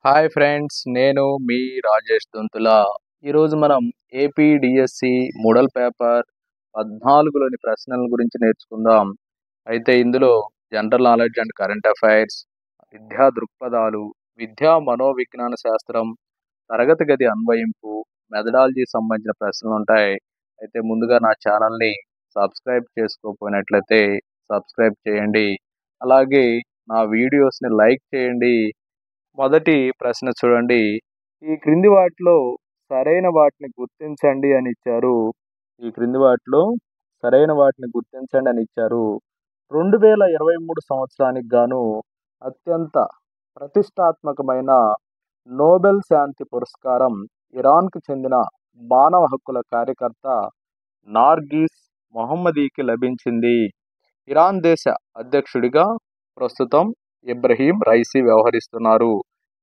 Hi friends, నేను మీ రాజేష్ దొంతుల. ఈరోజు మనం ఏపీ డిఎస్సి మోడల్ పేపర్ 14లోని ప్రశ్నల గురించి నేర్చుకుందాం. అయితే ఇందులో general knowledge and current affairs, విద్యా దృక్పథాలు, విద్యా మనోవిజ్ఞాన శాస్త్రం, తరగతి గది అన్వయింపు, మెథడాలజీ సంబంధించిన ప్రశ్నలు ఉంటాయి. అయితే ముందుగా నా ఛానల్ని సబ్స్క్రైబ్ చేసుకోకపోయినట్లయితే సబ్స్క్రైబ్ చేయండి. అలాగే నా వీడియోస్ని లైక్ చేయండి. మొదటి ప్రశ్న చూడండి. ఈ క్రింది వాటిలో సరైన వాటిని గుర్తించండి అని ఇచ్చారు. ఈ క్రింది వాటిలో సరైన వాటిని గుర్తించండి అని ఇచ్చారు. 2023 సంవత్సరానికి గాను అత్యంత ప్రతిష్టాత్మకమైన నోబెల్ శాంతి పురస్కారం ఇరాన్కు చెందిన మానవ హక్కుల కార్యకర్త నార్గిస్ మొహమ్మదీకి లభించింది. ఇరాన్ దేశ అధ్యక్షుడిగా ప్రస్తుతం ఇబ్రహీం రైసీ వ్యవహరిస్తున్నారు.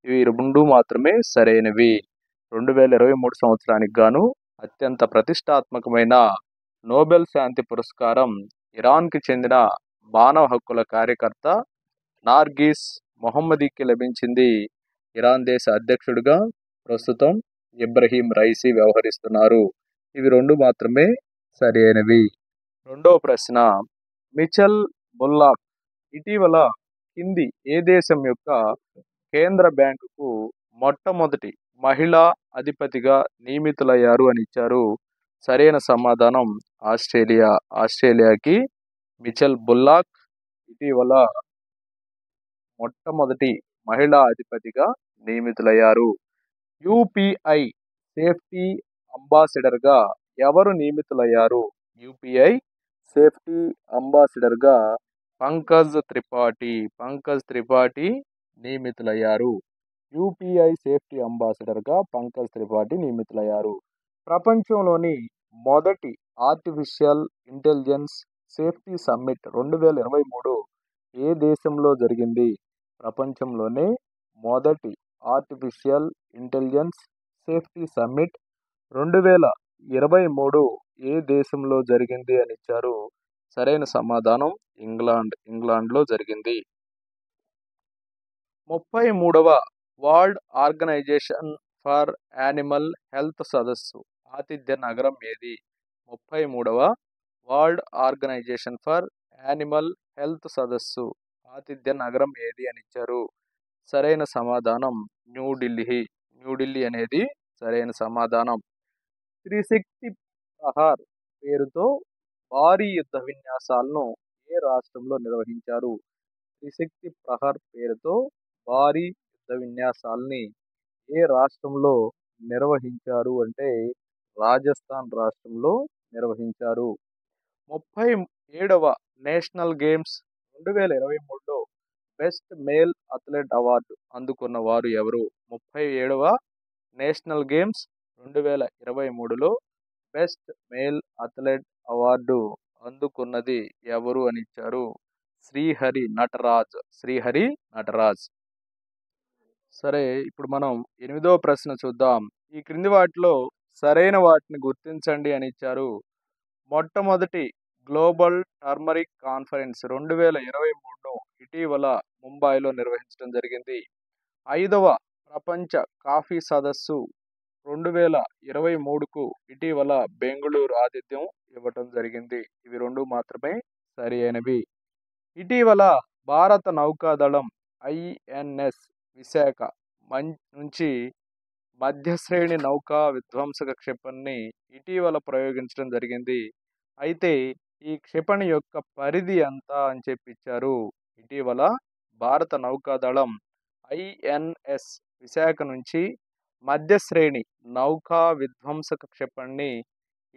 ఇవి రెండు మాత్రమే సరైనవి. 2023 సంవత్సరానికి గాను అత్యంత ప్రతిష్టాత్మకమైన నోబెల్ శాంతి పురస్కారం ఇరాన్కి చెందిన మానవ హక్కుల కార్యకర్త నార్గిస్ మొహమ్మదీకి లభించింది. ఇరాన్ దేశ అధ్యక్షుడిగా ప్రస్తుతం ఇబ్రహీం రైసీ వ్యవహరిస్తున్నారు. ఇవి రెండు మాత్రమే సరైనవి. రెండవ ప్రశ్న, మిచెల్ బుల్లాక్ ఇటీవల కింది ఏ దేశం యొక్క కేంద్ర బ్యాంకుకు మొట్టమొదటి మహిళా అధిపతిగా నియమితులయ్యారు అని ఇచ్చారు. సరైన సమాధానం ఆస్ట్రేలియా. ఆస్ట్రేలియాకి మిచెల్ బుల్లాక్ ఇటీవల మొట్టమొదటి మహిళా అధిపతిగా నియమితులయ్యారు. యూపీఐ సేఫ్టీ అంబాసిడర్గా ఎవరు నియమితులయ్యారు? యూపీఐ సేఫ్టీ అంబాసిడర్గా పంకజ్ త్రిపాఠి నియమితులయ్యారు. యూపీఐ సేఫ్టీ అంబాసిడర్గా పంకజ్ త్రిపాఠి నియమితులయ్యారు. ప్రపంచంలోని మొదటి ఆర్టిఫిషియల్ ఇంటెలిజెన్స్ సేఫ్టీ సమ్మిట్ 2023 ఏ దేశంలో జరిగింది? ప్రపంచంలోనే మొదటి ఆర్టిఫిషియల్ ఇంటెలిజెన్స్ సేఫ్టీ సమ్మిట్ 2023 ఏ దేశంలో జరిగింది అని ఇచ్చారు. సరైన సమాధానం ఇంగ్లాండ్లో జరిగింది. 33వ world organisation for animal health సదస్సు ఆతిథ్య నగరం ఏది? 33వ world organisation for animal health సదస్సు ఆతిథ్య నగరం ఏది అని ఇచ్చారు. సరైన సమాధానం న్యూఢిల్లీ అనేది సరైన సమాధానం. త్రిశక్తి ప్రహార్ పేరుతో భారీ యుద్ధ విన్యాసాలను ఏ రాష్ట్రంలో నిర్వహించారు? త్రిశక్తి ప్రహార్ పేరుతో భారీ యుద్ధ విన్యాసాలని ఏ రాష్ట్రంలో నిర్వహించారు అంటే రాజస్థాన్ రాష్ట్రంలో నిర్వహించారు. 37వ నేషనల్ గేమ్స్ 2023లో బెస్ట్ మేల్ అథ్లెట్ అవార్డు అందుకున్న వారు ఎవరు? 37వ నేషనల్ గేమ్స్ 2023లో బెస్ట్ మేల్ అథ్లెట్ అవార్డు అందుకున్నది ఎవరు అని ఇచ్చారు. శ్రీహరి నటరాజ్. సరే, ఇప్పుడు మనం 8వ ప్రశ్న చూద్దాం. ఈ క్రింది వాటిలో సరైన వాటిని గుర్తించండి అని ఇచ్చారు. మొట్టమొదటి గ్లోబల్ టర్మరిక్ కాన్ఫరెన్స్ 2023ను ఇటీవల ముంబైలో నిర్వహించడం జరిగింది. 5వ ప్రపంచ కాఫీ సదస్సు 2023కు ఇటీవల బెంగళూరు ఆతిథ్యం ఇవ్వటం జరిగింది. ఇవి రెండు మాత్రమే సరి అయినవి. ఇటీవల భారత నౌకాదళం ఐఎన్ఎస్ విశాఖ నుంచి మధ్యశ్రేణి నౌకా విధ్వంసక క్షిపణిని ఇటీవల ప్రయోగించడం జరిగింది. అయితే ఈ క్షిపణి యొక్క పరిధి ఎంత అని చెప్పిచ్చారు. ఇటీవల భారత నౌకాదళం ఐఎన్ఎస్ విశాఖ నుంచి మధ్యశ్రేణి నౌకా విధ్వంసక క్షిపణిని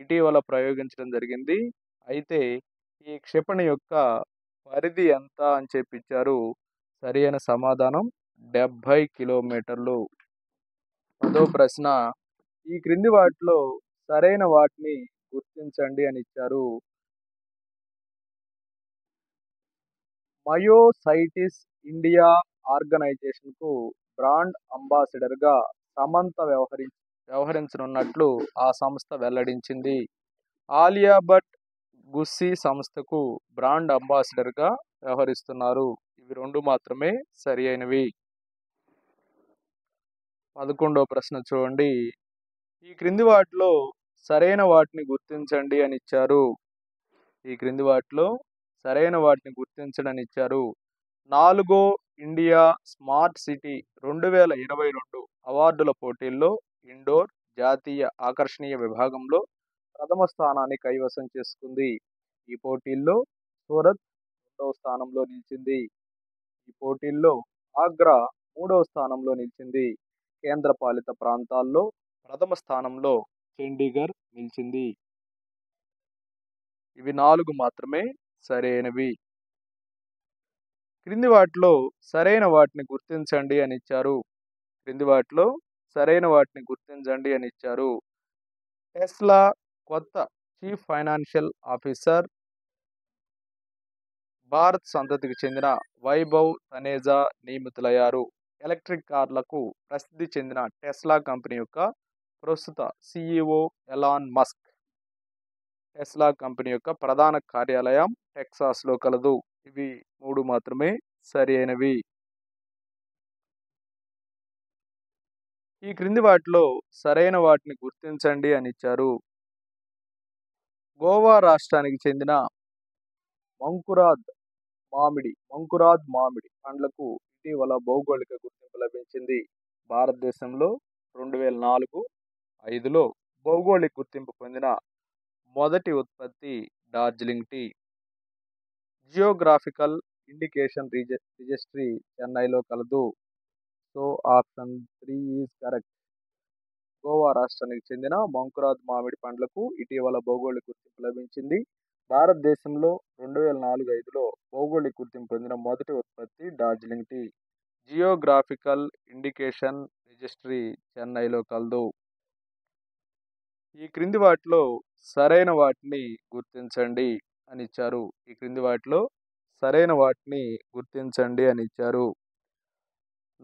ఇటీవల ప్రయోగించడం జరిగింది. అయితే ఈ క్షిపణి యొక్క పరిధి ఎంత అని చెప్పిచ్చారు. సరి అయిన సమాధానం 70 కిలోమీటర్లు. 10వ ప్రశ్న, ఈ క్రింది వాటిలో సరైన వాటిని గుర్తించండి అని ఇచ్చారు. మయోసైటిస్ ఇండియా ఆర్గనైజేషన్కు బ్రాండ్ అంబాసిడర్గా సమంత వ్యవహరించనున్నట్లు ఆ సంస్థ వెల్లడించింది. ఆలియా భట్ గుస్సీ సంస్థకు బ్రాండ్ అంబాసిడర్గా వ్యవహరిస్తున్నారు. ఇవి రెండు మాత్రమే సరి అయినవి. 11వ ప్రశ్న చూడండి. ఈ క్రింది వాటిలో సరైన వాటిని గుర్తించండి అని ఇచ్చారు. ఈ క్రింది వాటిలో సరైన వాటిని గుర్తించడని ఇచ్చారు. 4 ఇండియా స్మార్ట్ సిటీ 2022 అవార్డుల పోటీల్లో ఇండోర్ జాతీయ ఆకర్షణీయ విభాగంలో ప్రథమ స్థానాన్ని కైవసం చేసుకుంది. ఈ పోటీల్లో సూరత్ రెండవ స్థానంలో నిలిచింది. ఈ పోటీల్లో ఆగ్రా మూడవ స్థానంలో నిలిచింది. కేంద్రపాలిత ప్రాంతాల్లో ప్రథమ స్థానంలో చండీగఢ్ నిలిచింది. ఇవి 4 మాత్రమే సరైనవి. క్రింది వాటిలో సరైన వాటిని గుర్తించండి అని ఇచ్చారు. క్రింది వాటిలో సరైన వాటిని గుర్తించండి అని ఇచ్చారు. టెస్లా కొత్త చీఫ్ ఫైనాన్షియల్ ఆఫీసర్ భారత్ సంతతికి చెందిన వైభవ్ తనేజా నియమితులయ్యారు. ఎలక్ట్రిక్ కార్లకు ప్రసిద్ధి చెందిన టెస్లా కంపెనీ యొక్క ప్రస్తుత CEO Elon Musk. Tesla company యొక్క ప్రధాన కార్యాలయం టెక్సాస్లో కలదు. ఇవి 3 మాత్రమే సరి అయినవి. ఈ క్రింది వాటిలో సరైన వాటిని గుర్తించండి అని ఇచ్చారు. గోవా రాష్ట్రానికి చెందిన మంకురాద్ మామిడి పండ్లకు ఇటీవల భౌగోళిక గుర్తింపు లభించింది. భారతదేశంలో 2004-5లో భౌగోళిక గుర్తింపు పొందిన మొదటి ఉత్పత్తి Darjeeling tea. Geographical indication registry చెన్నైలో కలదు. So option 3 is correct. Goa రాష్ట్రానికి చెందిన మంకురాద్ మామిడి పండ్లకు ఇటీవల భౌగోళిక గుర్తింపు లభించింది. భారతదేశంలో 2004-5లో భౌగోళిక గుర్తింపు పొందిన మొదటి ఉత్పత్తి Darjeeling tea. Geographical indication registry చెన్నైలో కలదు. ఈ క్రింది వాటిలో సరైన వాటిని గుర్తించండి అని ఇచ్చారు. ఈ క్రింది వాటిలో సరైన వాటిని గుర్తించండి అని ఇచ్చారు.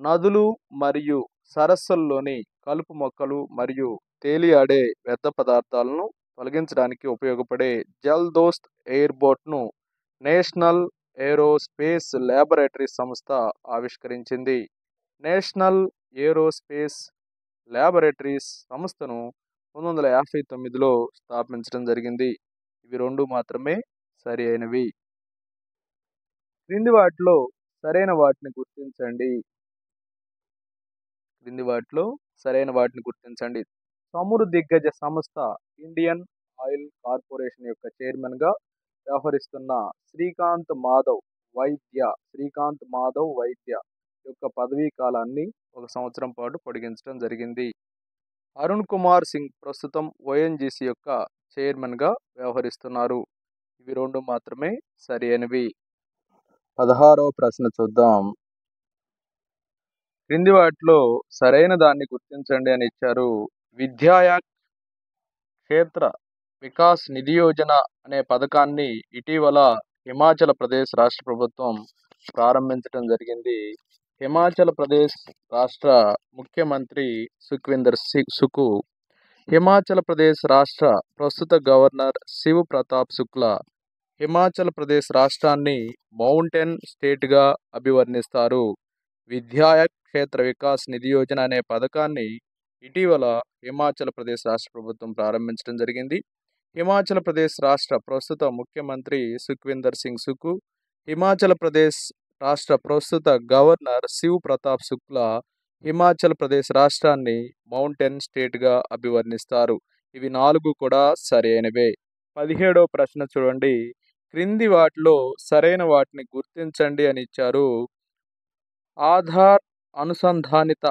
నదులు మరియు సరస్సుల్లోని కలుపు మొక్కలు మరియు తేలియాడే వ్యర్థ పదార్థాలను తొలగించడానికి ఉపయోగపడే జల్ దోస్త్ ఎయిర్ బోట్ను నేషనల్ ఏరోస్పేస్ ల్యాబొరేటరీ సంస్థ ఆవిష్కరించింది. నేషనల్ ఏరోస్పేస్ ల్యాబొరేటరీస్ సంస్థను 1959లో స్థాపించడం జరిగింది. ఇవి 2 మాత్రమే సరి అయినవి. క్రింది వాటిలో సరైన వాటిని గుర్తించండి. క్రింది వాటిలో సరైన వాటిని గుర్తించండి. చమురు దిగ్గజ సంస్థ ఇండియన్ ఆయిల్ కార్పొరేషన్ యొక్క చైర్మన్గా వ్యవహరిస్తున్న శ్రీకాంత్ మాధవ్ వైద్య యొక్క పదవీ కాలాన్ని 1 సంవత్సరం పాటు పొడిగించడం జరిగింది. అరుణ్ కుమార్ సింగ్ ప్రస్తుతం ONGC యొక్క చైర్మన్గా వ్యవహరిస్తున్నారు. ఇవి 2 మాత్రమే సరి అయినవి. 16వ ప్రశ్న చూద్దాం. క్రింది వాటిలో సరైన దాన్ని గుర్తించండి అని ఇచ్చారు. విద్యాయా క్షేత్ర వికాస్ నిధి యోజన అనే పథకాన్ని ఇటీవల హిమాచల్ ప్రదేశ్ రాష్ట్ర ప్రభుత్వం ప్రారంభించడం జరిగింది. హిమాచల్ ప్రదేశ్ రాష్ట్ర ముఖ్యమంత్రి సుఖ్వీందర్ సుఖు, హిమాచల్ ప్రదేశ్ రాష్ట్ర ప్రస్తుత గవర్నర్ శివ్ ప్రతాప్ శుక్లా హిమాచల్ ప్రదేశ్ రాష్ట్రాన్ని మౌంటైన్ స్టేట్గా అభివర్ణిస్తారు. విద్యాయా క్షేత్ర వికాస్ నిధి యోజన అనే పథకాన్ని ఇటీవల హిమాచల్ ప్రదేశ్ రాష్ట్ర ప్రభుత్వం ప్రారంభించడం జరిగింది. హిమాచల్ ప్రదేశ్ రాష్ట్ర ప్రస్తుత ముఖ్యమంత్రి సుఖ్వీందర్ సింగ్ సుఖు, హిమాచల్ ప్రదేశ్ రాష్ట్ర ప్రస్తుత గవర్నర్ శివ్ ప్రతాప్ శుక్లా హిమాచల్ ప్రదేశ్ రాష్ట్రాన్ని మౌంటైన్ స్టేట్గా అభివర్ణిస్తారు. ఇవి 4 కూడా సరైనవే. 17వ ప్రశ్న చూడండి. క్రింది వాటిలో సరైన వాటిని గుర్తించండి అని ఇచ్చారు. ఆధార్ అనుసంధానిత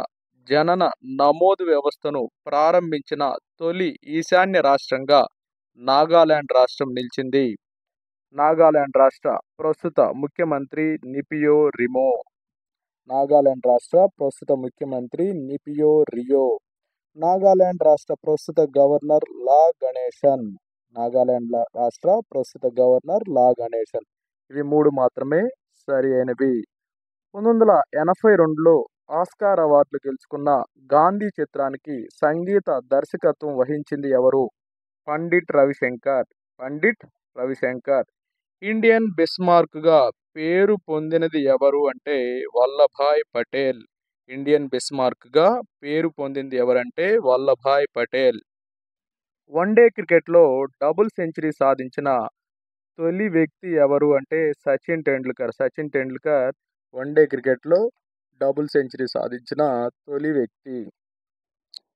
జనన నమోదు వ్యవస్థను ప్రారంభించిన తొలి ఈశాన్య రాష్ట్రంగా నాగాలాండ్ రాష్ట్రం నిలిచింది. నాగాలాండ్ రాష్ట్ర ప్రస్తుత ముఖ్యమంత్రి నిపియో రిమో. నాగాలాండ్ రాష్ట్ర ప్రస్తుత ముఖ్యమంత్రి నిపియో రియో. నాగాలాండ్ రాష్ట్ర ప్రస్తుత గవర్నర్ లా గణేశన్. నాగాలాండ్ రాష్ట్ర ప్రస్తుత గవర్నర్ లా గణేశన్. ఇవి 3 మాత్రమే సరి అయినవి. 1982లో ఆస్కార్ అవార్డులు గెలుచుకున్న గాంధీ చిత్రానికి సంగీత దర్శకత్వం వహించింది ఎవరు? పండిట్ రవిశంకర్. ఇండియన్ బిస్మార్క్గా పేరు పొందినది ఎవరు అంటే వల్లభాయ్ పటేల్. ఇండియన్ బిస్మార్క్గా పేరు పొందింది ఎవరంటే వల్లభాయ్ పటేల్. వన్డే క్రికెట్లో డబుల్ సెంచరీ సాధించిన తొలి వ్యక్తి ఎవరు అంటే సచిన్ టెండూల్కర్. సచిన్ టెండూల్కర్ వన్డే క్రికెట్లో డబుల్ సెంచరీ సాధించిన తొలి వ్యక్తి.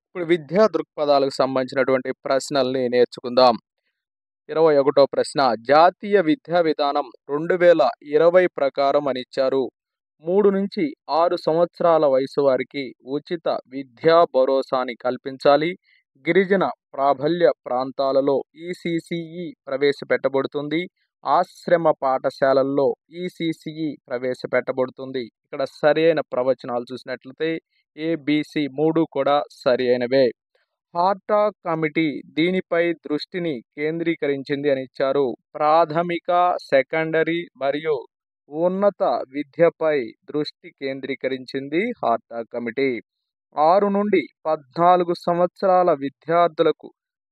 ఇప్పుడు విద్యా దృక్పథాలకు సంబంధించినటువంటి ప్రశ్నల్ని నేర్చుకుందాం. 21వ ప్రశ్న. జాతీయ విద్యా విధానం 2020 ప్రకారం అని ఇచ్చారు. 3-6 సంవత్సరాల వయసు వారికి ఉచిత విద్యా భరోసాని కల్పించాలి. గిరిజన ప్రాబల్య ప్రాంతాలలో ఈసీసీఈ ప్రవేశపెట్టబడుతుంది. ఆశ్రమ పాఠశాలల్లో ఈసీసీఈ ప్రవేశపెట్టబడుతుంది. ఇక్కడ సరి అయిన ప్రవచనాలు చూసినట్లయితే ఏబిసి 3 కూడా సరి అయినవే. హార్టాగ్ కమిటీ దీనిపై దృష్టిని కేంద్రీకరించింది అని ఇచ్చారు. ప్రాథమిక, సెకండరీ మరియు ఉన్నత విద్యపై దృష్టి కేంద్రీకరించింది హార్టాగ్ కమిటీ. 6-14 సంవత్సరాల విద్యార్థులకు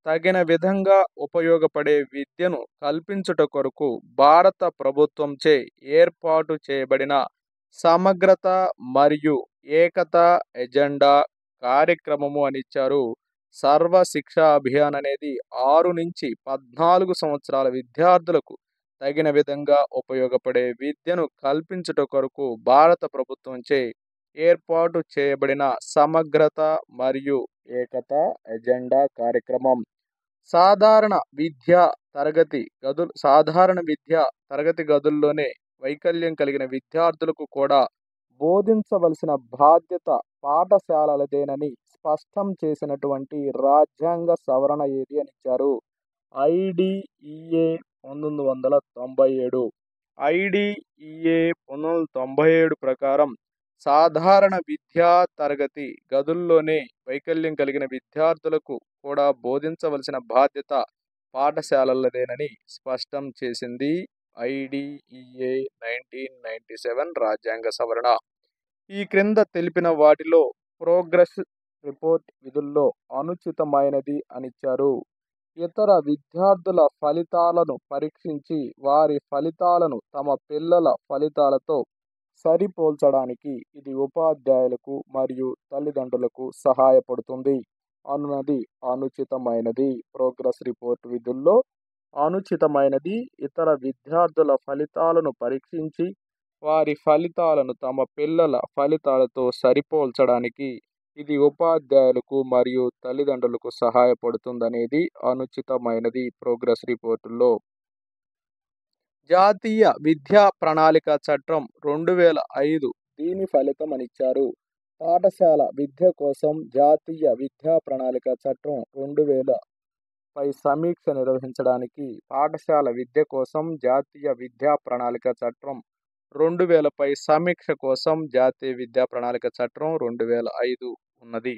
తగిన విధంగా ఉపయోగపడే విద్యను కల్పించుట కొరకు భారత ప్రభుత్వంచే ఏర్పాటు చేయబడిన సమగ్రత మరియు ఏకత ఎజెండా కార్యక్రమము అని ఇచ్చారు. సర్వ శిక్షా అభియాన్ అనేది 6-14 సంవత్సరాల విద్యార్థులకు తగిన విధంగా ఉపయోగపడే విద్యను కల్పించుట కొరకు భారత ప్రభుత్వంచే ఏర్పాటు చేయబడిన సమగ్రత మరియు ఏకత ఎజెండా కార్యక్రమం. సాధారణ విద్య తరగతి గదుల్లోనే వైకల్యం కలిగిన విద్యార్థులకు కూడా బోధించవలసిన బాధ్యత పాఠశాలలదేనని స్పష్టం చేసినటువంటి రాజ్యాంగ సవరణ ఏది అని ఇచ్చారు. ఐడిఇఏ 1997. ఐడిఇఏ 1997 ప్రకారం సాధారణ విద్యా తరగతి గదుల్లోనే వైకల్యం కలిగిన విద్యార్థులకు కూడా బోధించవలసిన బాధ్యత పాఠశాలలదేనని స్పష్టం చేసింది ఐడిఇఏ 1997 రాజ్యాంగ సవరణ. ఈ క్రింద తెలిపిన వాటిలో ప్రోగ్రెస్ రిపోర్ట్ విధుల్లో అనుచితమైనది అనిచ్చారు. ఇతర విద్యార్థుల ఫలితాలను పరీక్షించి వారి ఫలితాలను తమ పిల్లల ఫలితాలతో సరిపోల్చడానికి ఇది ఉపాధ్యాయులకు మరియు తల్లిదండ్రులకు సహాయపడుతుంది అన్నది అనుచితమైనది. ప్రోగ్రెస్ రిపోర్ట్ విధుల్లో అనుచితమైనది ఇతర విద్యార్థుల ఫలితాలను పరీక్షించి వారి ఫలితాలను తమ పిల్లల ఫలితాలతో సరిపోల్చడానికి ఇది ఉపాధ్యాయులకు మరియు తల్లిదండ్రులకు సహాయపడుతుందనేది అనుచితమైనది ప్రోగ్రెస్ రిపోర్టుల్లో. జాతీయ విద్యా ప్రణాళిక చట్టం 2005 దీని ఫలితం అని ఇచ్చారు. పాఠశాల విద్య కోసం జాతీయ విద్యా ప్రణాళిక చట్టం 2000 పై సమీక్ష నిర్వహించడానికి పాఠశాల విద్య కోసం జాతీయ విద్యా ప్రణాళిక చట్టం 2000 పై సమీక్ష కోసం జాతీయ విద్యా ప్రణాళిక చట్టం 2005 ఉన్నది.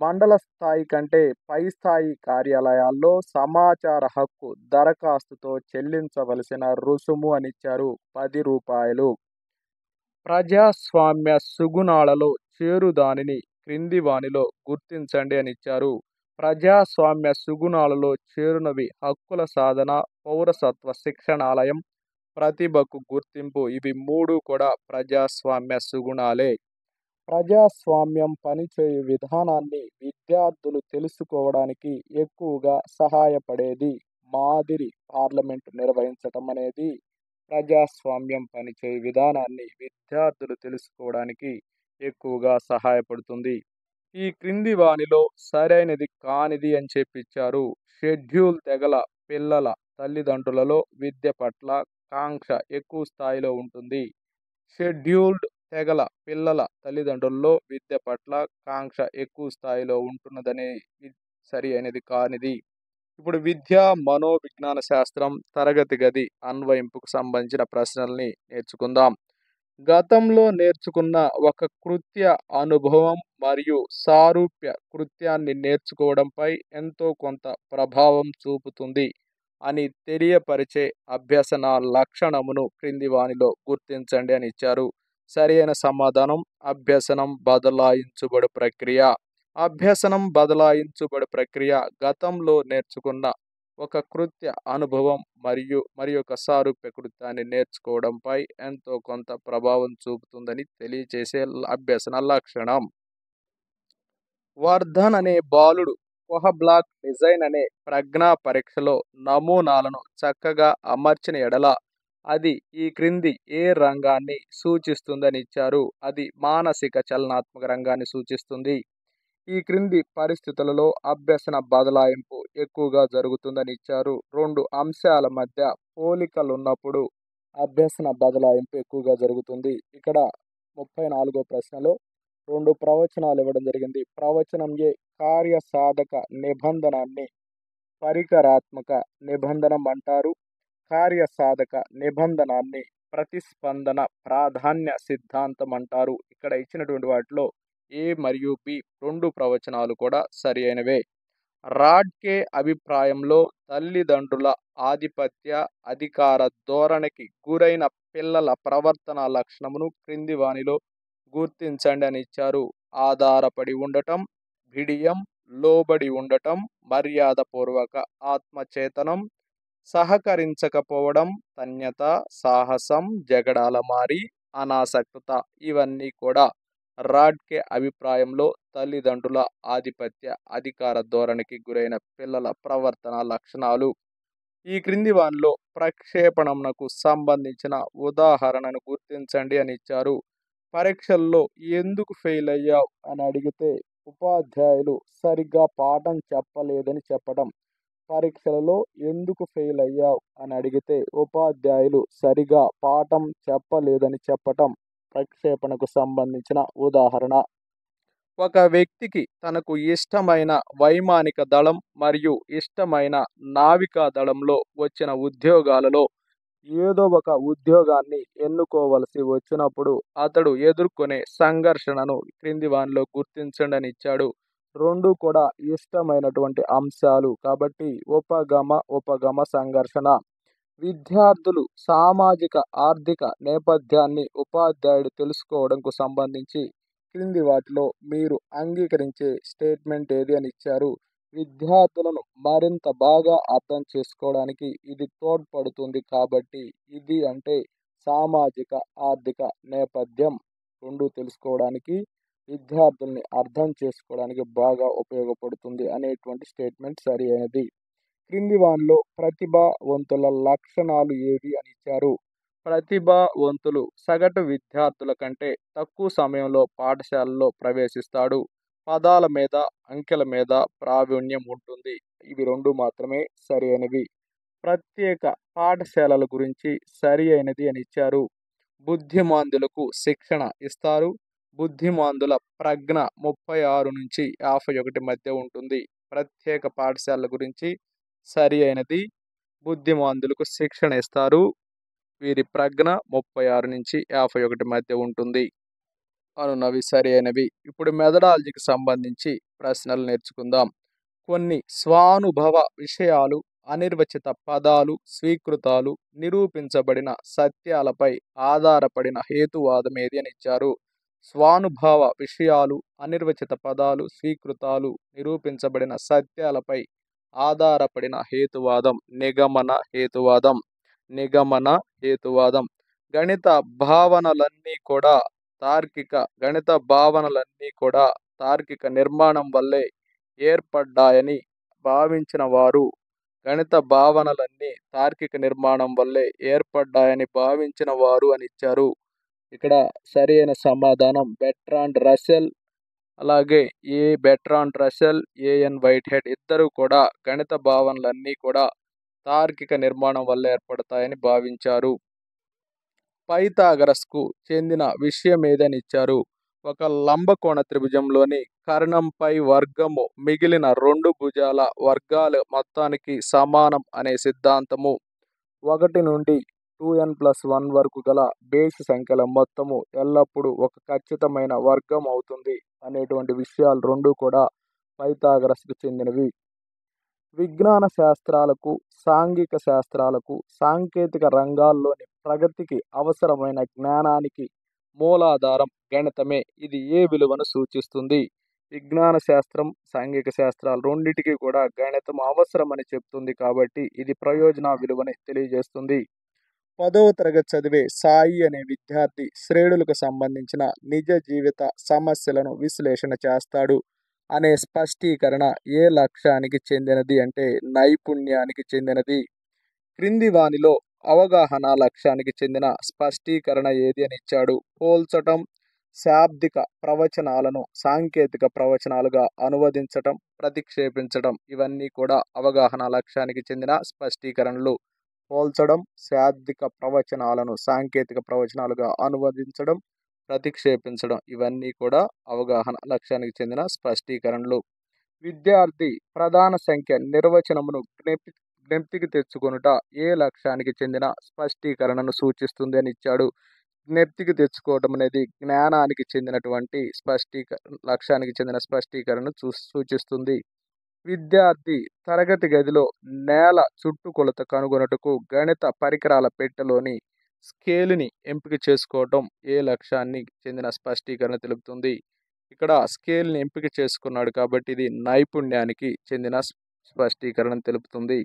మండల స్థాయి కంటే పై స్థాయి కార్యాలయాల్లో సమాచార హక్కు దరఖాస్తుతో చెల్లించవలసిన రుసుము అని ఇచ్చారు. 10 రూపాయలు. ప్రజాస్వామ్య సుగుణాలలో చేరు దానిని క్రింది వానిలో గుర్తించండి అని ఇచ్చారు. ప్రజాస్వామ్య సుగుణాలలో చేరునవి హక్కుల సాధన, పౌరసత్వ శిక్షణాలయం, ప్రతిభకు గుర్తింపు. ఇవి 3 కూడా ప్రజాస్వామ్య సుగుణాలే. ప్రజాస్వామ్యం పనిచేయు విధానాన్ని విద్యార్థులు తెలుసుకోవడానికి ఎక్కువగా సహాయపడేది మాదిరి పార్లమెంటు నిర్వహించటం అనేది ప్రజాస్వామ్యం పనిచేయు విధానాన్ని విద్యార్థులు తెలుసుకోవడానికి ఎక్కువగా సహాయపడుతుంది. ఈ క్రింది వానిలో సరైనది కానిది అని చెప్పిచ్చారు. షెడ్యూల్ తెగల పిల్లల తల్లిదండ్రులలో విద్య పట్ల కాంక్ష ఎక్కువ స్థాయిలో ఉంటుంది. షెడ్యూల్డ్ తెగల పిల్లల తల్లిదండ్రుల్లో విద్య పట్ల కాంక్ష ఎక్కువ స్థాయిలో ఉంటున్నదనే సరి అయినది కానిది. ఇప్పుడు విద్యా మనోవిజ్ఞాన శాస్త్రం తరగతి గది అన్వయింపుకు సంబంధించిన ప్రశ్నల్ని నేర్చుకుందాం. గతంలో నేర్చుకున్న ఒక కృత్య అనుభవం మరియు సారూప్య కృత్యాన్ని నేర్చుకోవడంపై ఎంతో కొంత ప్రభావం చూపుతుంది అని తెలియపరిచే అభ్యసన లక్షణమును క్రింది వానిలో గుర్తించండి అని ఇచ్చారు. సరైన సమాధానం అభ్యసనం బదలాయించుబడు ప్రక్రియ. అభ్యసనం బదలాయించుబడు ప్రక్రియ గతంలో నేర్చుకున్న ఒక కృత్య అనుభవం మరియొక సారూప్య కృత్యాన్ని నేర్చుకోవడంపై ఎంతో కొంత ప్రభావం చూపుతుందని తెలియచేసే అభ్యసన లక్షణం. వర్ధన్ అనే బాలుడు కోహబ్లాక్ డిజైన్ అనే ప్రజ్ఞా పరీక్షలో నమూనాలను చక్కగా అమర్చిన ఎడల అది ఈ క్రింది ఏ రంగాన్ని సూచిస్తుందని ఇచ్చారు. అది మానసిక చలనాత్మక రంగాన్ని సూచిస్తుంది. ఈ క్రింది పరిస్థితులలో అభ్యసన బదలాయింపు ఎక్కువగా జరుగుతుందని ఇచ్చారు. రెండు అంశాల మధ్య పోలికలున్నప్పుడు అభ్యసన బదలాయింపు ఎక్కువగా జరుగుతుంది. ఇక్కడ 34వ ప్రశ్నలో రెండు ప్రవచనాలు ఇవ్వడం జరిగింది. ప్రవచనం ఏ కార్యసాధక నిబంధనాన్ని పరికరాత్మక నిబంధనం అంటారు. కార్యసాధక నిబంధనాన్ని ప్రతిస్పందన ప్రాధాన్య సిద్ధాంతం అంటారు. ఇక్కడ ఇచ్చినటువంటి వాటిలో ఏ మరియు బి రెండు ప్రవచనాలు కూడా సరి అయినవే. రాడ్కే అభిప్రాయంలో తల్లిదండ్రుల ఆధిపత్య అధికార ధోరణికి గురైన పిల్లల ప్రవర్తన లక్షణమును క్రింది వానిలో గుర్తించండి అని ఇచ్చారు. ఆధారపడి ఉండటం, బిడియం, లోబడి ఉండటం, మర్యాదపూర్వక ఆత్మచేతనం, సహకరించకపోవడం, తన్యత, సాహసం, జగడాలమారి, అనాసక్తత ఇవన్నీ కూడా రాడ్కే అభిప్రాయంలో తల్లిదండ్రుల ఆధిపత్య అధికార ధోరణికి గురైన పిల్లల ప్రవర్తన లక్షణాలు. ఈ క్రింది వానిలో ప్రక్షేపణంనకు సంబంధించిన ఉదాహరణను గుర్తించండి అని ఇచ్చారు. పరీక్షల్లో ఎందుకు ఫెయిల్ అయ్యావు అని అడిగితే ఉపాధ్యాయులు సరిగ్గా పాఠం చెప్పలేదని చెప్పడం. పరీక్షలలో ఎందుకు ఫెయిల్ అయ్యావు అని అడిగితే ఉపాధ్యాయులు సరిగా పాఠం చెప్పలేదని చెప్పటం ప్రక్షేపణకు సంబంధించిన ఉదాహరణ. ఒక వ్యక్తికి తనకు ఇష్టమైన వైమానిక దళం మరియు ఇష్టమైన నావికా దళంలో వచ్చిన ఉద్యోగాలలో ఏదో ఒక ఉద్యోగాన్ని ఎన్నుకోవలసి వచ్చినప్పుడు అతడు ఎదుర్కొనే సంఘర్షణను క్రింది వానిలో గుర్తించండి అని ఇచ్చాడు. రెండు కూడా ఇష్టమైనటువంటి అంశాలు కాబట్టి ఉపగమ సంఘర్షణ. విద్యార్థులు సామాజిక ఆర్థిక నేపథ్యాన్ని ఉపాధ్యాయుడు తెలుసుకోవడంకు సంబంధించి క్రింది వాటిలో మీరు అంగీకరించే స్టేట్మెంట్ ఏది అని ఇచ్చారు. విద్యార్థులను మరింత బాగా అర్థం చేసుకోవడానికి ఇది తోడ్పడుతుంది కాబట్టి ఇది అంటే సామాజిక ఆర్థిక నేపథ్యం రెండు తెలుసుకోవడానికి విద్యార్థుల్ని అర్థం చేసుకోవడానికి బాగా ఉపయోగపడుతుంది అనేటువంటి స్టేట్మెంట్ సరి అయినది. క్రింది వానిలో ప్రతిభావంతుల లక్షణాలు ఏవి అని ఇచ్చారు. ప్రతిభావంతులు సగటు విద్యార్థుల కంటే తక్కువ సమయంలో పాఠశాలలో ప్రవేశిస్తాడు. పదాల మీద అంకెల మీద ప్రావీణ్యం ఉంటుంది. ఇవి రెండు మాత్రమే సరి అయినవి. ప్రత్యేక పాఠశాలల గురించి సరి అయినది అని ఇచ్చారు. బుద్ధిమాంద్యులకు శిక్షణ ఇస్తారు. బుద్ధిమాంద్యుల ప్రజ్ఞ 36 నుంచి 51 మధ్య ఉంటుంది. ప్రత్యేక పాఠశాలల గురించి సరి అయినది. బుద్ధిమాంద్యులకు శిక్షణ ఇస్తారు. వీరి ప్రజ్ఞ 36 నుంచి 51 మధ్య ఉంటుంది అనున్నవి సరి అయినవి. ఇప్పుడు మెథడాలజీకి సంబంధించి ప్రశ్నలు నేర్చుకుందాం. కొన్ని స్వానుభవ విషయాలు, అనిర్వచిత పదాలు, స్వీకృతాలు, నిరూపించబడిన సత్యాలపై ఆధారపడిన హేతువాదం ఏది అని ఇచ్చారు. స్వానుభవ విషయాలు, అనిర్వచిత పదాలు, స్వీకృతాలు, నిరూపించబడిన సత్యాలపై ఆధారపడిన హేతువాదం నిగమన హేతువాదం. నిగమన హేతువాదం. గణిత భావనలన్నీ కూడా తార్కిక నిర్మాణం వల్లే ఏర్పడ్డాయని భావించిన వారు గణిత భావనలన్నీ తార్కిక నిర్మాణం వల్లే ఏర్పడ్డాయని భావించిన వారు అని ఇచ్చారు. ఇక్కడ సరైన సమాధానం బెర్ట్రాండ్ రస్సెల్. అలాగే బెర్ట్రాండ్ రస్సెల్, ఏఎన్ వైట్హెడ్ ఇద్దరు కూడా గణిత భావనలన్నీ కూడా తార్కిక నిర్మాణం వల్ల ఏర్పడతాయని భావించారు. పైథాగరస్కు చెందిన విషయం ఏదని ఇచ్చారు. ఒక లంబకోణ త్రిభుజంలోని కర్ణంపై వర్గము మిగిలిన రెండు భుజాల వర్గాల మొత్తానికి సమానం అనే సిద్ధాంతము 1 నుండి 2n+1 వరకు గల బేసి సంఖ్యల మొత్తము ఎల్లప్పుడూ ఒక ఖచ్చితమైన వర్గం అవుతుంది అనేటువంటి విషయాలు రెండు కూడా పైథాగరస్కు చెందినవి. విజ్ఞాన శాస్త్రాలకు, సాంఘిక శాస్త్రాలకు, సాంకేతిక రంగాల్లోని ప్రగతికి అవసరమైన జ్ఞానానికి మూలాధారం గణితమే. ఇది ఏ విలువను సూచిస్తుంది. విజ్ఞాన శాస్త్రం, సాంఘిక శాస్త్రాలు రెండిటికి కూడా గణితం అవసరమని చెప్తుంది కాబట్టి ఇది ప్రయోజన విలువని తెలియజేస్తుంది. 10వ తరగతి చదివే సాయి అనే విద్యార్థి శ్రేణులకు సంబంధించిన నిజ జీవిత సమస్యలను విశ్లేషణ చేస్తాడు అనే స్పష్టీకరణ ఏ లక్ష్యానికి చెందినది అంటే నైపుణ్యానికి చెందినది. క్రింది వానిలో అవగాహన లక్ష్యానికి చెందిన స్పష్టీకరణ ఏది అని ఇచ్చాడు. పోల్చటం, శాబ్దిక ప్రవచనాలను సాంకేతిక ప్రవచనాలుగా అనువదించటం, ప్రతిక్షేపించడం ఇవన్నీ కూడా అవగాహన లక్ష్యానికి చెందిన స్పష్టీకరణలు. పోల్చడం, శాబ్దిక ప్రవచనాలను సాంకేతిక ప్రవచనాలుగా అనువదించడం, ప్రతిక్షేపించడం ఇవన్నీ కూడా అవగాహన లక్ష్యానికి చెందిన స్పష్టీకరణలు. విద్యార్థి ప్రధాన సంఖ్య నిర్వచనమును జ్ఞప్తికి తెచ్చుకొనుట ఏ లక్ష్యానికి చెందిన స్పష్టీకరణను సూచిస్తుంది అని ఇచ్చాడు. జ్ఞప్తికి తెచ్చుకోవడం అనేది జ్ఞానానికి చెందినటువంటి లక్ష్యానికి చెందిన స్పష్టీకరణను సూచిస్తుంది. విద్యార్థి తరగతి గదిలో నేల చుట్టుకొలత కనుగొనుటకు గణిత పరికరాల పెట్టెలోని స్కేలుని ఎంపిక చేసుకోవటం ఏ లక్ష్యానికి చెందిన స్పష్టీకరణ తెలుపుతుంది. ఇక్కడ స్కేల్ని ఎంపిక చేసుకున్నాడు కాబట్టి ఇది నైపుణ్యానికి చెందిన స్పష్టీకరణ తెలుపుతుంది.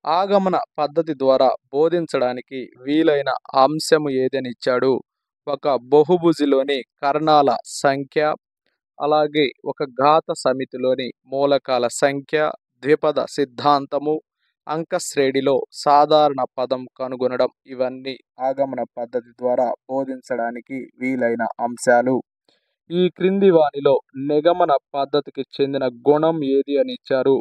ఆగమన పద్ధతి ద్వారా బోధించడానికి వీలైన అంశము ఏదని ఇచ్చాడు. ఒక బహుభుజిలోని కర్ణాల సంఖ్య, అలాగే ఒక ఘాత సమితిలోని మూలకాల సంఖ్య, ద్విపద సిద్ధాంతము, అంకశ్రేణిలో సాధారణ పదం కనుగొనడం ఇవన్నీ ఆగమన పద్ధతి ద్వారా బోధించడానికి వీలైన అంశాలు. ఈ క్రింది వానిలో నిగమన పద్ధతికి చెందిన గుణం ఏది అని ఇచ్చారు.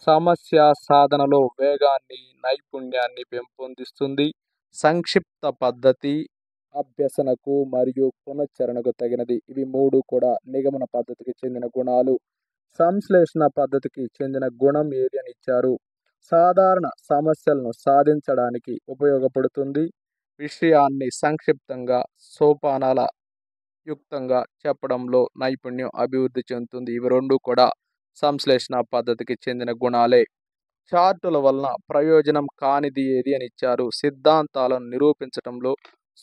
సమస్య సాధనలో వేగాన్ని, నైపుణ్యాన్ని పెంపొందిస్తుంది. సంక్షిప్త పద్ధతి అభ్యసనకు మరియు పునశ్చరణకు తగినది. ఇవి మూడు కూడా నిగమన పద్ధతికి చెందిన గుణాలు. సంశ్లేషణ పద్ధతికి చెందిన గుణం ఏది అని ఇచ్చారు. సాధారణ సమస్యలను సాధించడానికి ఉపయోగపడుతుంది. విషయాన్ని సంక్షిప్తంగా సోపానాల యుక్తంగా చెప్పడంలో నైపుణ్యం అభివృద్ధి చెందుతుంది. ఇవి రెండు కూడా సంశ్లేషణ పద్ధతికి చెందిన గుణాలే. చార్టుల వలన ప్రయోజనం కానిది ఏది అని ఇచ్చారు. సిద్ధాంతాలను నిరూపించటంలో,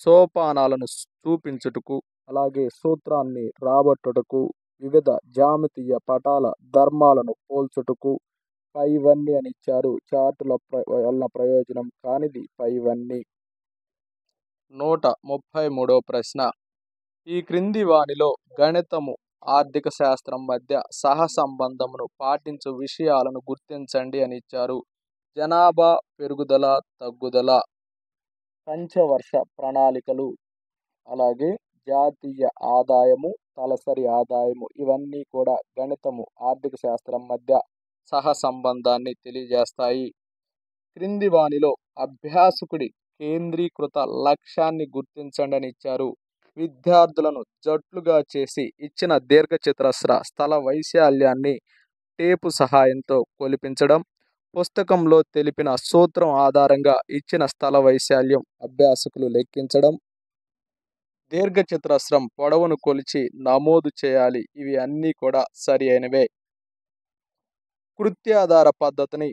సోపానాలను చూపించుటకు, అలాగే సూత్రాన్ని రాబట్టుటకు, వివిధ జామితీయ పటాల ధర్మాలను పోల్చుటకు పైవన్నీ అని ఇచ్చారు. చార్టుల వలన ప్రయోజనం కానిది పైవన్నీ. 133వ ప్రశ్న. ఈ క్రింది వానిలో గణితము, ఆర్థిక శాస్త్రం మధ్య సహసంబంధమును పాటించు విషయాలను గుర్తించండి అని ఇచ్చారు. జనాభా పెరుగుదల, తగ్గుదల, పంచవర్ష ప్రణాళికలు, అలాగే జాతీయ ఆదాయము, తలసరి ఆదాయము ఇవన్నీ కూడా గణితము, ఆర్థిక శాస్త్రం మధ్య సహసంబంధాన్ని తెలియజేస్తాయి. క్రింది వానిలో అభ్యాసకుడి కేంద్రీకృత లక్ష్యాన్ని గుర్తించండి అని ఇచ్చారు. విద్యార్థులను జట్లుగా చేసి ఇచ్చిన దీర్ఘచతురస్ర స్థల వైశాల్యాన్ని టేపు సహాయంతో కొలిపించడం, పుస్తకంలో తెలిపిన సూత్రం ఆధారంగా ఇచ్చిన స్థల వైశాల్యం అభ్యాసకులు లెక్కించడం, దీర్ఘచతురస్రం పొడవును కొలిచి నమోదు చేయాలి. ఇవి అన్నీ కూడా సరి అయినవే. కృత్యాధార పద్ధతిని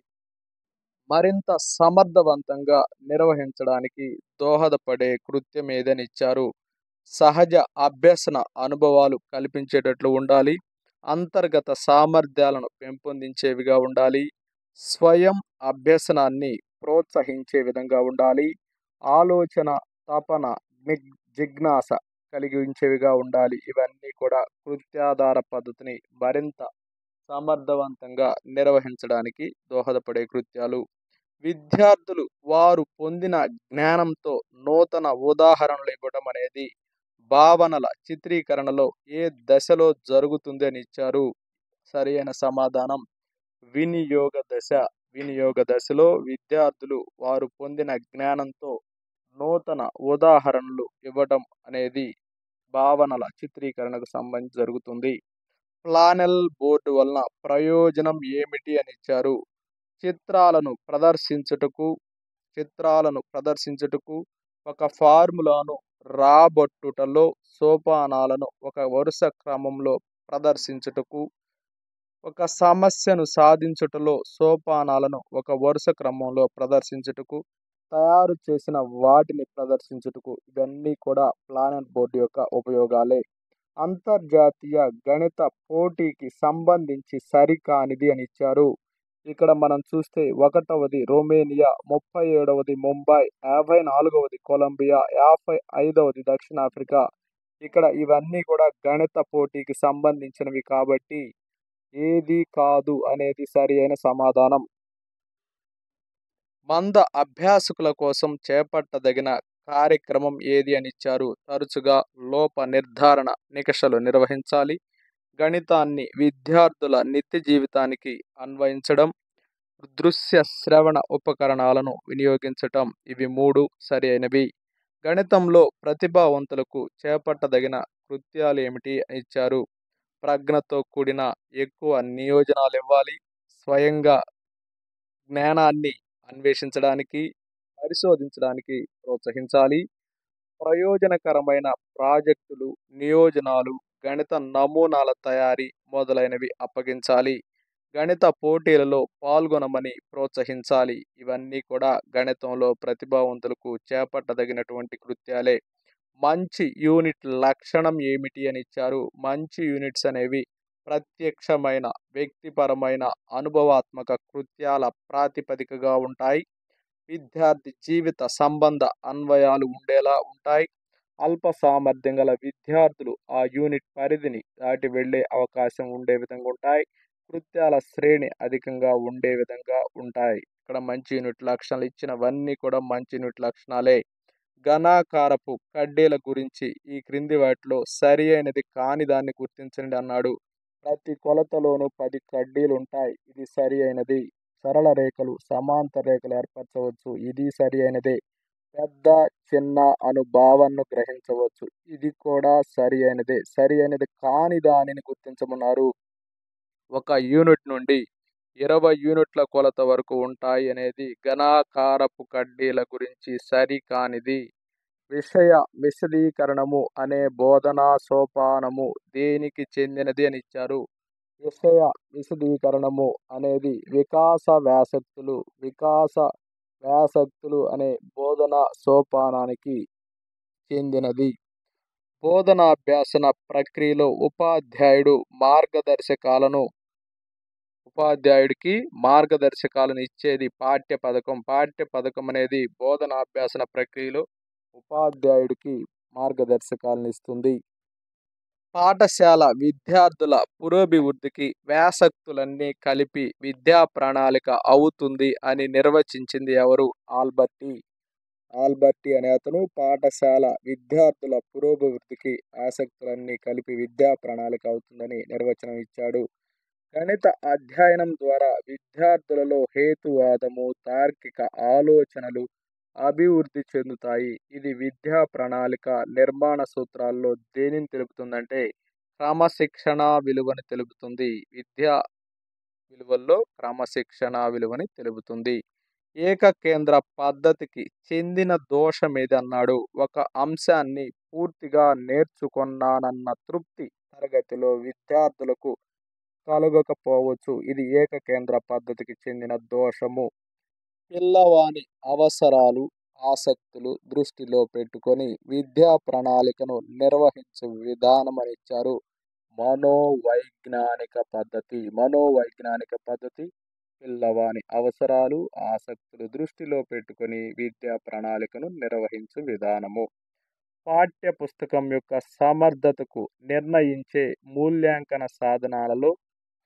మరింత సమర్థవంతంగా నిర్వహించడానికి దోహదపడే కృత్యం ఏదని ఇచ్చారు. సహజ అభ్యసన అనుభవాలు కల్పించేటట్లు ఉండాలి. అంతర్గత సామర్థ్యాలను పెంపొందించేవిగా ఉండాలి. స్వయం అభ్యసనాన్ని ప్రోత్సహించే విధంగా ఉండాలి. ఆలోచన, తపన, జిజ్ఞాస కలిగించేవిగా ఉండాలి. ఇవన్నీ కూడా కృత్యాధార పద్ధతిని మరింత సమర్థవంతంగా నిర్వహించడానికి దోహదపడే కృత్యాలు. విద్యార్థులు వారు పొందిన జ్ఞానంతో నూతన ఉదాహరణలు ఇవ్వడం అనేది భావనల చిత్రీకరణలో ఏ దశలో జరుగుతుంది అని ఇచ్చారు. సరైన సమాధానం వినియోగ దశ. వినియోగ దశలో విద్యార్థులు వారు పొందిన జ్ఞానంతో నూతన ఉదాహరణలు ఇవ్వడం అనేది భావనల చిత్రీకరణకు సంబంధించి జరుగుతుంది. ప్లానెల్ బోర్డు వలన ప్రయోజనం ఏమిటి అని ఇచ్చారు. చిత్రాలను ప్రదర్శించుటకు, ఒక ఫార్ములాను రాబట్టుటలో, సోపానాలను ఒక వరుస క్రమంలో ప్రదర్శించుటకు, ఒక సమస్యను సాధించుటలో సోపానాలను ఒక వరుస క్రమంలో ప్రదర్శించుటకు, తయారు చేసిన వాటిని ప్రదర్శించుటకు ఇవన్నీ కూడా ప్లానెల్ బోర్డు యొక్క ఉపయోగాలే. అంతర్జాతీయ గణిత పోటీకి సంబంధించి సరికానిది అని ఇచ్చారు. ఇక్కడ మనం చూస్తే 1వది రొమేనియా, 37వది ముంబై, 54వది కొలంబియా, 55వది దక్షిణాఫ్రికా. ఇక్కడ ఇవన్నీ కూడా గణిత పోటీకి సంబంధించినవి కాబట్టి ఏది కాదు అనేది సరి అయిన సమాధానం. మంద అభ్యాసకుల కోసం చేపట్టదగిన కార్యక్రమం ఏది అని ఇచ్చారు. తరచుగా లోప నిర్ధారణ నికషలు నిర్వహించాలి. గణితాన్ని విద్యార్థుల నిత్య జీవితానికి అన్వయించడం, దృశ్య శ్రవణ ఉపకరణాలను వినియోగించటం. ఇవి 3 సరి అయినవి. గణితంలో ప్రతిభావంతులకు చేపట్టదగిన కృత్యాలు ఏమిటి అని ఇచ్చారు. ప్రజ్ఞతో కూడిన ఎక్కువ నియోజనాలు ఇవ్వాలి. స్వయంగా జ్ఞానాన్ని అన్వేషించడానికి, పరిశోధించడానికి ప్రోత్సహించాలి. ప్రయోజనకరమైన ప్రాజెక్టులు, నియోజనాలు, గణిత నమూనాల తయారీ మొదలైనవి అప్పగించాలి. గణిత పోటీలలో పాల్గొనమని ప్రోత్సహించాలి. ఇవన్నీ కూడా గణితంలో ప్రతిభావంతులకు చేపట్టదగినటువంటి కృత్యాలే. మంచి యూనిట్ లక్షణం ఏమిటి అని ఇచ్చారు. మంచి యూనిట్స్ అనేవి ప్రత్యక్షమైన, వ్యక్తిపరమైన, అనుభవాత్మక కృత్యాల ప్రాతిపదికగా ఉంటాయి. విద్యార్థి జీవిత సంబంధ అన్వయాలు ఉండేలా ఉంటాయి. అల్ప సామర్థ్యం గల విద్యార్థులు ఆ యూనిట్ పరిధిని దాటి వెళ్ళే అవకాశం ఉండే విధంగా ఉంటాయి. కృత్యాల శ్రేణి అధికంగా ఉండే విధంగా ఉంటాయి. ఇక్కడ మంచి యూనిట్ లక్షణాలు ఇచ్చినవన్నీ కూడా మంచి యూనిట్ లక్షణాలే. ఘనాకారపు కడ్డీల గురించి ఈ క్రింది వాటిలో సరి అయినది కాని దాన్ని గుర్తించండి అన్నాడు. ప్రతి కొలతలోనూ 10 కడ్డీలు ఉంటాయి. ఇది సరి అయినది. సరళ రేఖలు, సమాంతర రేఖలు ఏర్పరచవచ్చు. ఇది సరి అయినదే. పెద్ద, చిన్న అను భావనను గ్రహించవచ్చు. ఇది కూడా సరి అయినదే. సరి అయినది కాని దానిని గుర్తించమన్నారు. 1 యూనిట్ నుండి 20 యూనిట్ల కొలత వరకు ఉంటాయి అనేది ఘనాకారపు కడ్డీల గురించి సరి కానిది. విషయ విశదీకరణము అనే బోధనా సోపానము దేనికి చెందినది అని ఇచ్చారు. విషయ విశదీకరణము అనేది వికాస వ్యాసక్తులు అనే బోధనా సోపానానికి చెందినది. బోధనాభ్యాసన ప్రక్రియలో ఉపాధ్యాయుడికి మార్గదర్శకాలను ఇచ్చేది పాఠ్య పథకం. పాఠ్య పథకం అనేది బోధనాభ్యాసన ప్రక్రియలో ఉపాధ్యాయుడికి మార్గదర్శకాలను ఇస్తుంది. పాఠశాల విద్యార్థుల పురోభివృద్ధికి వ్యాసక్తులన్నీ కలిపి విద్యా ప్రణాళిక అవుతుంది అని నిర్వచించింది ఎవరు? ఆల్బర్టీ అనే అతను పాఠశాల విద్యార్థుల పురోభివృద్ధికి ఆసక్తులన్నీ కలిపి విద్యా ప్రణాళిక అవుతుందని నిర్వచనం ఇచ్చాడు. గణిత అధ్యయనం ద్వారా విద్యార్థులలో హేతువాదము, తార్కిక ఆలోచనలు అభివృద్ధి చెందుతాయి. ఇది విద్యా ప్రణాళిక నిర్మాణ సూత్రాల్లో దేనిని తెలుపుతుందంటే క్రమశిక్షణ విలువని తెలుపుతుంది. విద్యా విలువల్లో క్రమశిక్షణ విలువని తెలుపుతుంది. ఏకకేంద్ర పద్ధతికి చెందిన దోషం ఏది అన్నాడు. ఒక అంశాన్ని పూర్తిగా నేర్చుకున్నానన్న తృప్తి తరగతిలో విద్యార్థులకు కలగకపోవచ్చు. ఇది ఏకకేంద్ర పద్ధతికి చెందిన దోషము. పిల్లవాని అవసరాలు, ఆసక్తులు దృష్టిలో పెట్టుకొని విద్యా ప్రణాళికను నిర్వహించు విధానం అని ఇచ్చారు. మనోవైజ్ఞానిక పద్ధతి పిల్లవాని అవసరాలు, ఆసక్తులు దృష్టిలో పెట్టుకొని విద్యా ప్రణాళికను నిర్వహించు విధానము. పాఠ్య పుస్తకం యొక్క సమర్థతకు నిర్ణయించే మూల్యాంకన సాధనాలలో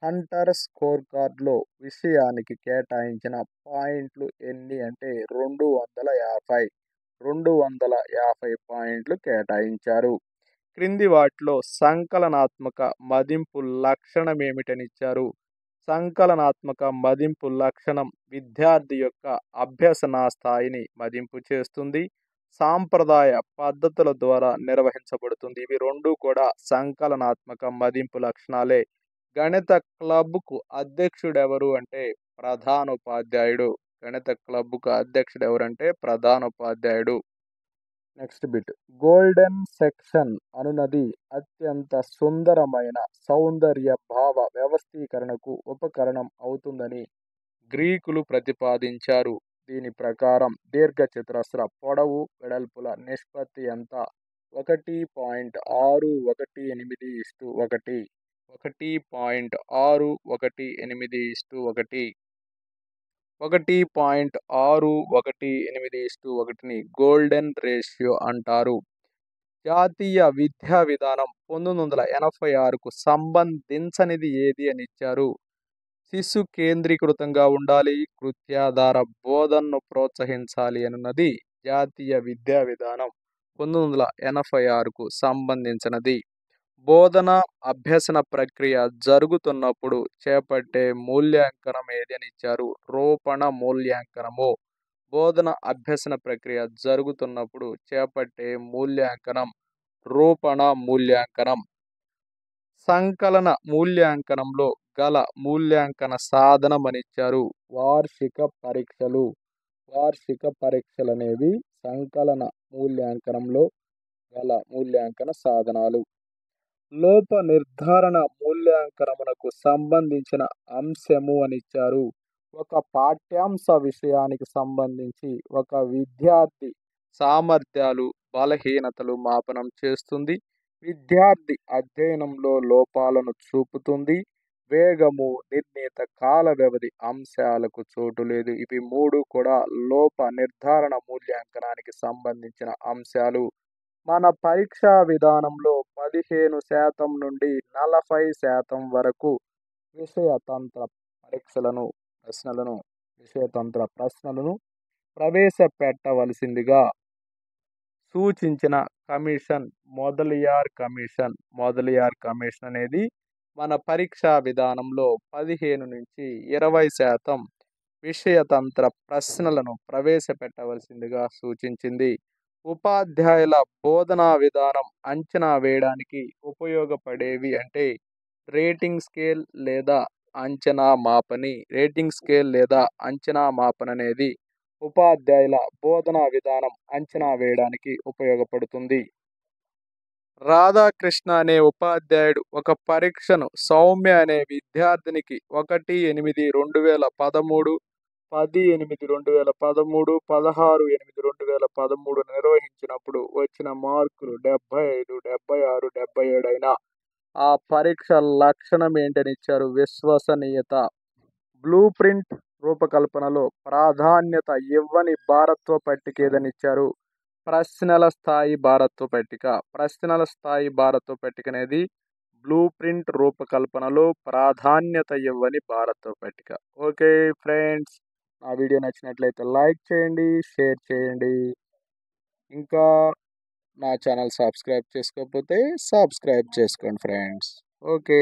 హంటర్ స్కోర్ కార్డులో విషయానికి కేటాయించిన పాయింట్లు ఎన్ని అంటే 250 పాయింట్లు కేటాయించారు. క్రింది వాటిలో సంకలనాత్మక మదింపు లక్షణం ఏమిటని ఇచ్చారు. సంకలనాత్మక మదింపు లక్షణం విద్యార్థి యొక్క అభ్యసన స్థాయిని మదింపు చేస్తుంది. సాంప్రదాయ పద్ధతుల ద్వారా నిర్వహించబడుతుంది. ఇవి 2 కూడా సంకలనాత్మక మదింపు లక్షణాలే. గణిత క్లబ్కు అధ్యక్షుడు ఎవరు అంటే ప్రధానోపాధ్యాయుడు. గణిత క్లబ్కు అధ్యక్షుడు ఎవరంటే ప్రధానోపాధ్యాయుడు. Next bit. గోల్డెన్ సెక్షన్ అనునది అత్యంత సుందరమైన సౌందర్య భావ వ్యవస్థీకరణకు ఉపకరణం అవుతుందని గ్రీకులు ప్రతిపాదించారు. దీని ప్రకారం దీర్ఘచతురస్ర పొడవు వెడల్పుల నిష్పత్తి ఎంత? 1.618:1 1.618:1 1.618:1ని గోల్డెన్ రేషియో అంటారు. జాతీయ విద్యా విధానం 1986కు సంబంధించనిది ఏది అని ఇచ్చారు. శిశు కేంద్రీకృతంగా ఉండాలి, కృత్యాధార బోధనను ప్రోత్సహించాలి అనున్నది జాతీయ విద్యా విధానం 1986కు సంబంధించినది. బోధన అభ్యసన ప్రక్రియ జరుగుతున్నప్పుడు చేపట్టే మూల్యాంకనం ఏది అని ఇచ్చారు. రూపణ మూల్యాంకనము. బోధన అభ్యసన ప్రక్రియ జరుగుతున్నప్పుడు చేపట్టే మూల్యాంకనం రూపణ మూల్యాంకనం. సంకలన మూల్యాంకనంలో గల మూల్యాంకన సాధనం అని ఇచ్చారు. వార్షిక పరీక్షలు. వార్షిక పరీక్షలు అనేవి సంకలన మూల్యాంకనంలో గల మూల్యాంకన సాధనాలు. లోప నిర్ధారణ మూల్యాంకనమునకు సంబంధించిన అంశము అని ఇచ్చారు. ఒక పాఠ్యాంశ విషయానికి సంబంధించి ఒక విద్యార్థి సామర్థ్యాలు, బలహీనతలు మాపనం చేస్తుంది. విద్యార్థి అధ్యయనంలో లోపాలను చూపుతుంది. వేగము, నిర్ణీత కాల వ్యవధి అంశాలకు చోటు లేదు. ఇవి 3 కూడా లోప నిర్ధారణ మూల్యాంకనానికి సంబంధించిన అంశాలు. మన పరీక్షా విధానంలో 15% నుండి 40% వరకు విషయతంత్ర ప్రశ్నలను ప్రవేశపెట్టవలసిందిగా సూచించిన కమిషన్ మొదలియార్ కమిషన్ అనేది మన పరీక్షా విధానంలో 15 నుంచి 20% విషయతంత్ర ప్రశ్నలను ప్రవేశపెట్టవలసిందిగా సూచించింది. ఉపాధ్యాయుల బోధనా విధానం అంచనా వేయడానికి ఉపయోగపడేవి అంటే రేటింగ్ స్కేల్ లేదా అంచనా మాపన అనేది ఉపాధ్యాయుల బోధనా విధానం అంచనా వేయడానికి ఉపయోగపడుతుంది. రాధాకృష్ణ అనే ఉపాధ్యాయుడు ఒక పరీక్షను సౌమ్య అనే విద్యార్థినికి 1/8/2013, 10/8/2013, 16/8/2013 నిర్వహించినప్పుడు వచ్చిన మార్కులు 75, 76, 77 అయినా ఆ పరీక్ష లక్షణం ఏంటని ఇచ్చారు. విశ్వసనీయత. బ్లూ ప్రింట్ రూపకల్పనలో ప్రాధాన్యత ఇవ్వని భారత్వ పట్టిక ఏదని ఇచ్చారు. ప్రశ్నల స్థాయి భారత్వ పట్టిక అనేది బ్లూ ప్రింట్ రూపకల్పనలో ప్రాధాన్యత ఇవ్వని భారత్వ పట్టిక. ఓకే ఫ్రెండ్స్, నా వీడియో నచ్చినట్లయితే లైక్ చేయండి, షేర్ చేయండి. ఇంకా నా ఛానల్ సబ్స్క్రైబ్ చేసుకోకపోతే సబ్స్క్రైబ్ చేసుకోండి ఫ్రెండ్స్. ఓకే.